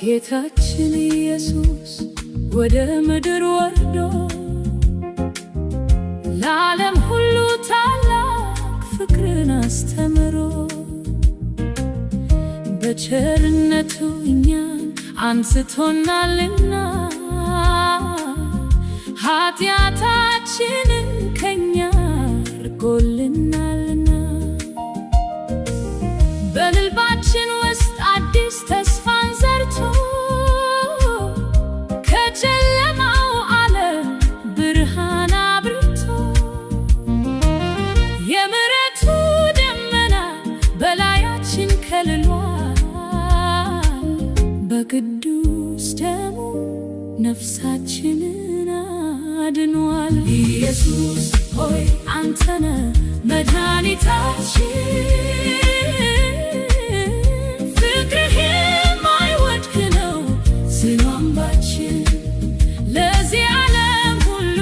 ጌታችን ኢየሱስ ወደ ምድር ወርዶ ለዓለም ሁሉ ታላቅ ፍቅርን አስተምሮ በቸርነቱ እኛን አንስቶናልና ኃጢአታችንን ከኛ አርቆልናልና በልባችን ውስጥ አዲስ ተስፋን ዘርቶ ከጨለማው ዓለም ብርሃን አብርቶ የምሕረቱ ደመና በላያችን ከልሏል። በቅዱስ ደሙ ነፍሳችንን አድኗል። ኢየሱስ ሆይ አንተነ መድኃኒታችን ፍቅርህ የማይወድቅ ነው ጽኑ አምባችን። ለዚህ ዓለም ሁሉ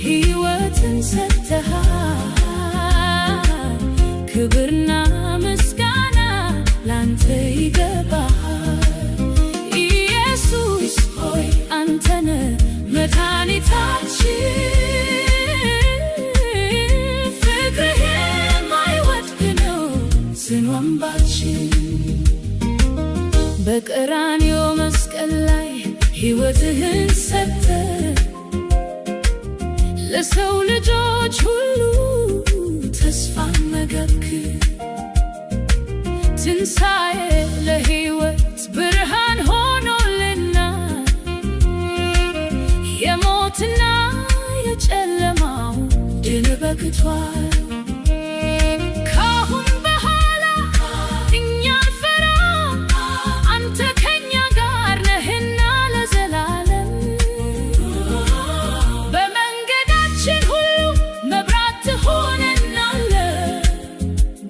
ሕይወትን ሰጥተሃል። ክብርና ምስጋና ላንተ ይገባሃል። ኢየሱስ ሆይ አንተነ መድኃኒታችን ፍቅርህ የማይወድቅ ነው ጽኑ አምባችን። በቀራንዮ መስቀል ላይ ሕይወትህን ሰጠ ለሰው ልጆች ሁሉ ተስፋ መገብክ። ትንሣኤ ለሕይወት ብርሃን ሆኖልና የሞትና የጨለማው ድል በቅቷል።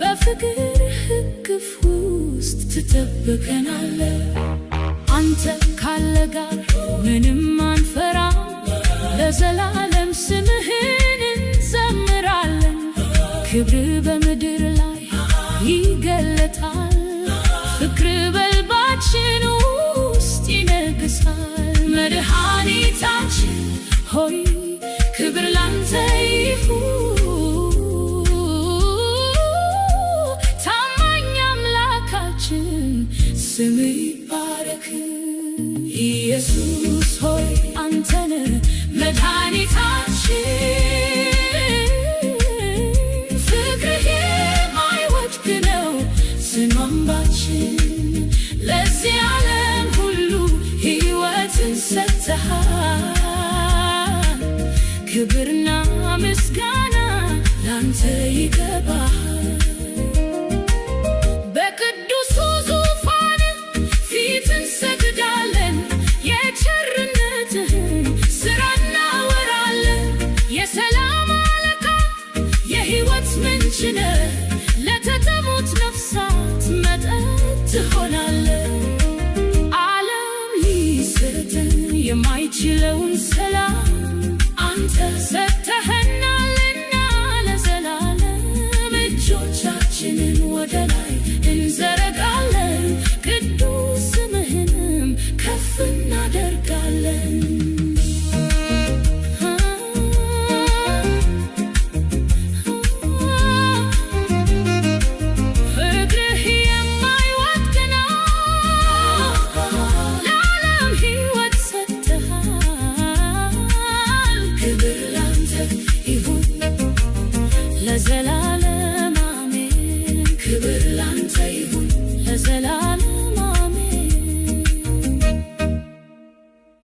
በፍቅርህ እቅፍ ውስጥ ትጠብቀናለህ። አንተ ካለ ጋር ምንም አንፈራም። ለዘላለም ስምህን እንዘምራለን። ክብርህ በምድር ላይ ይገለጣል። ፍቅርህ በልባችን ውስጥ ይነግሣል። መድኃኒታችን ሆይ ክብር ላንተ ይሁን። ስምህ ይባረክ። ኢየሱስ ሆይ አንተነ መድኃኒታችን ፍቅርህ የማይወድቅ ነው ጽኑ አምባችን። ለዚህ ዓለም ሁሉ ሕይወትን ሰጥተሃል። ክብርና ምስጋና ላንተ ይገባሃል። በቅዱሱ ዙፋን ፊት እንሰግዳለን። የቸርነትህን ሥራ እናወራለን። የሰላም አለቃ የሕይወት ምንጭ ነህ